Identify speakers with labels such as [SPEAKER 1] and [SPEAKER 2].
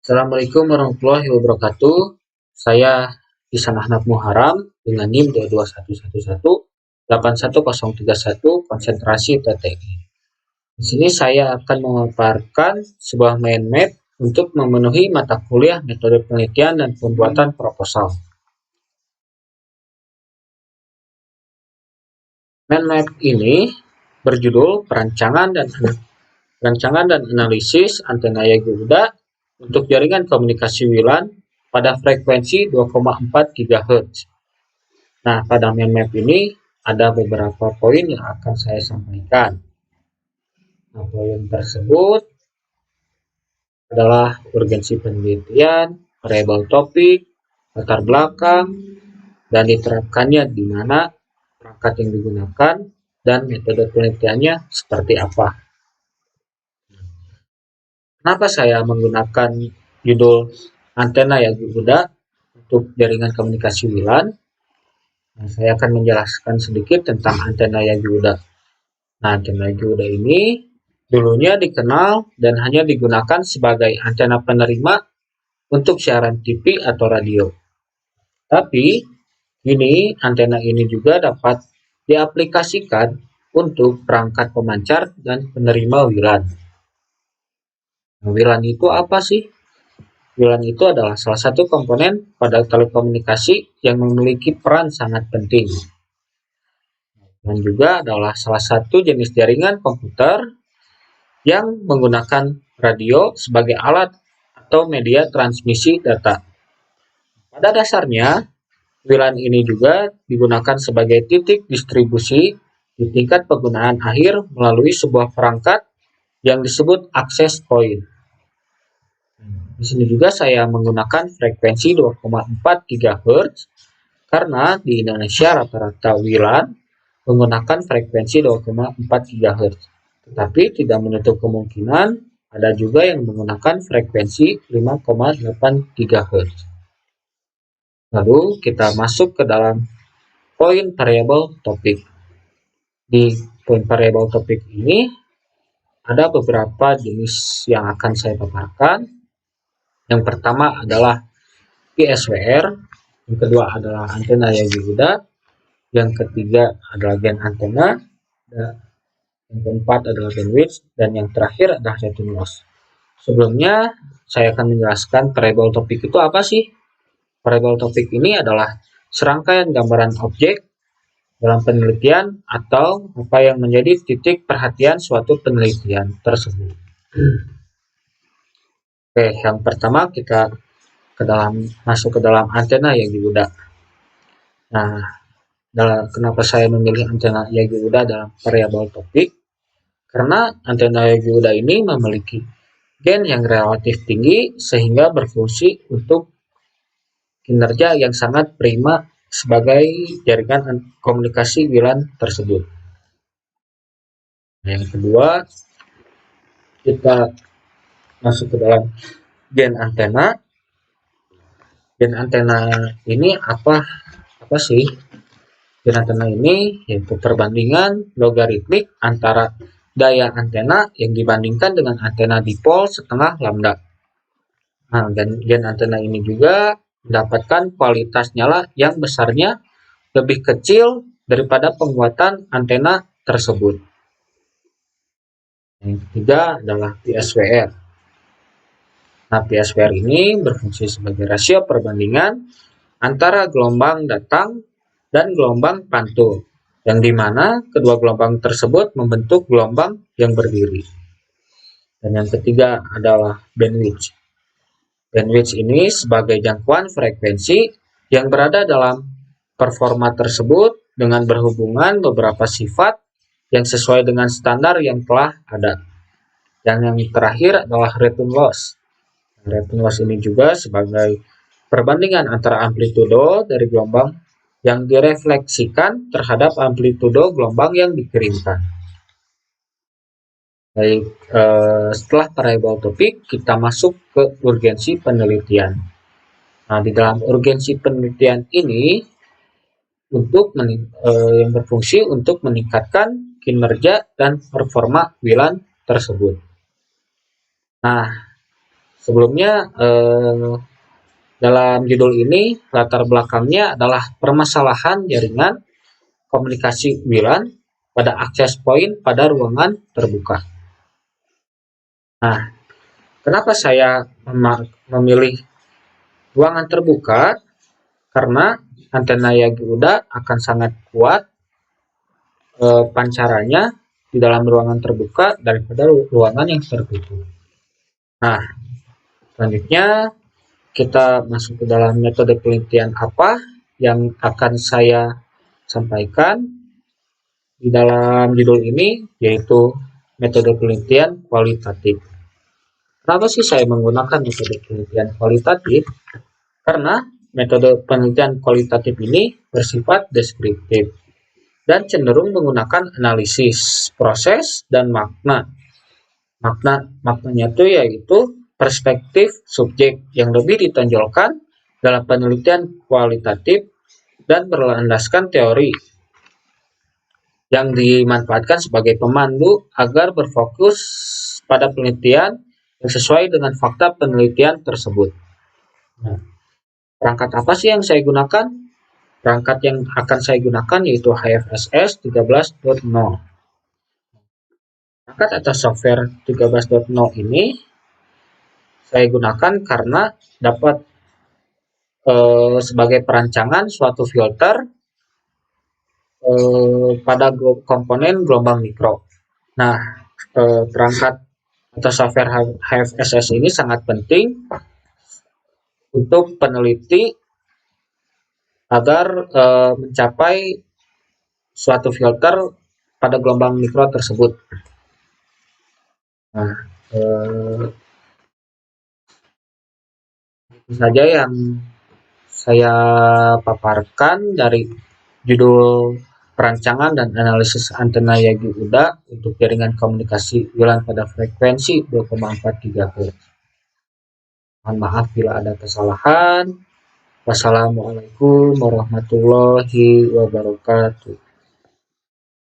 [SPEAKER 1] Assalamualaikum warahmatullahi wabarakatuh. Saya Ihsan Ahmad Muharam dengan NIM 221118131 konsentrasi TTI. Di sini saya akan memaparkan sebuah mind map untuk memenuhi mata kuliah metode penelitian dan pembuatan proposal. Mind map ini berjudul perancangan dan analisis antena Yaguda untuk jaringan komunikasi WLAN pada frekuensi 2,4 GHz. Nah, pada mind map ini ada beberapa poin yang akan saya sampaikan. Nah, poin tersebut adalah urgensi penelitian, variabel topik, latar belakang, dan diterapkannya di mana perangkat yang digunakan, dan metode penelitiannya seperti apa. Kenapa saya menggunakan judul antena Yaguda untuk jaringan komunikasi WLAN? Nah, saya akan menjelaskan sedikit tentang antena Yaguda. Nah, antena Yaguda ini dulunya dikenal dan hanya digunakan sebagai antena penerima untuk siaran TV atau radio. Tapi, kini antena ini juga dapat diaplikasikan untuk perangkat pemancar dan penerima WLAN. Nah, WLAN itu apa sih? WLAN itu adalah salah satu komponen pada telekomunikasi yang memiliki peran sangat penting. Dan juga adalah salah satu jenis jaringan komputer yang menggunakan radio sebagai alat atau media transmisi data. Pada dasarnya, WLAN ini juga digunakan sebagai titik distribusi di tingkat penggunaan akhir melalui sebuah perangkat yang disebut access point. Di sini juga saya menggunakan frekuensi 2,4 GHz karena di Indonesia rata-rata WLAN menggunakan frekuensi 2,4 GHz. Tetapi tidak menutup kemungkinan ada juga yang menggunakan frekuensi 5,8 GHz. Lalu kita masuk ke dalam poin variabel topik. Di poin variabel topik ini ada beberapa jenis yang akan saya paparkan. Yang pertama adalah PSWR, yang kedua adalah antena Yaguda, yang ketiga adalah gen antena, yang keempat adalah bandwidth, dan yang terakhir adalah rating loss. Sebelumnya saya akan menjelaskan variabel topik itu apa sih? Variabel topik ini adalah serangkaian gambaran objek dalam penelitian atau apa yang menjadi titik perhatian suatu penelitian tersebut. Oke, yang pertama kita masuk ke dalam antena Yaguda. Nah, kenapa saya memilih antena Yaguda dalam variabel topik? Karena antena Yaguda ini memiliki gen yang relatif tinggi sehingga berfungsi untuk kinerja yang sangat prima sebagai jaringan komunikasi WLAN tersebut. Nah, yang kedua, kita masuk ke dalam gen antena. Gen antena ini apa sih? Gen antena ini yaitu perbandingan logaritmik antara daya antena yang dibandingkan dengan antena dipol setengah lambda. Nah, dan gen antena ini juga mendapatkan kualitas nyala yang besarnya lebih kecil daripada penguatan antena tersebut. Yang ketiga adalah PSWR. Nah, PSWR ini berfungsi sebagai rasio perbandingan antara gelombang datang dan gelombang pantul, yang dimana kedua gelombang tersebut membentuk gelombang yang berdiri. Dan yang ketiga adalah bandwidth. Bandwidth ini sebagai jangkauan frekuensi yang berada dalam performa tersebut dengan berhubungan beberapa sifat yang sesuai dengan standar yang telah ada. Dan yang terakhir adalah return loss. Return loss ini juga sebagai perbandingan antara amplitudo dari gelombang yang direfleksikan terhadap amplitudo gelombang yang dikirimkan. Baik, setelah variabel topik, kita masuk ke urgensi penelitian. Nah, di dalam urgensi penelitian ini yang berfungsi untuk meningkatkan kinerja dan performa WLAN tersebut. Nah, Sebelumnya dalam judul ini latar belakangnya adalah permasalahan jaringan komunikasi WLAN pada akses point pada ruangan terbuka. Nah, kenapa saya memilih ruangan terbuka? Karena antena Yagiuda akan sangat kuat pancarannya di dalam ruangan terbuka daripada ruangan yang tertutup. Nah, selanjutnya kita masuk ke dalam metode penelitian apa yang akan saya sampaikan di dalam judul ini, yaitu metode penelitian kualitatif. Kenapa sih saya menggunakan metode penelitian kualitatif? Karena metode penelitian kualitatif ini bersifat deskriptif dan cenderung menggunakan analisis, proses, dan makna. Maknanya itu yaitu perspektif subjek yang lebih ditonjolkan dalam penelitian kualitatif dan berlandaskan teori yang dimanfaatkan sebagai pemandu agar berfokus pada penelitian yang sesuai dengan fakta penelitian tersebut. Nah, perangkat apa sih yang saya gunakan? Perangkat yang akan saya gunakan yaitu HFSS 13.0. Perangkat atau software 13.0 ini saya gunakan karena dapat sebagai perancangan suatu filter pada komponen gelombang mikro. Nah, perangkat atau software HFSS ini sangat penting untuk peneliti agar mencapai suatu filter pada gelombang mikro tersebut. Nah, itu saja yang saya paparkan dari judul perancangan dan analisis antena Yagiuda untuk jaringan komunikasi WLAN pada frekuensi 2,4 GHz. Mohon maaf bila ada kesalahan. Wassalamualaikum warahmatullahi wabarakatuh.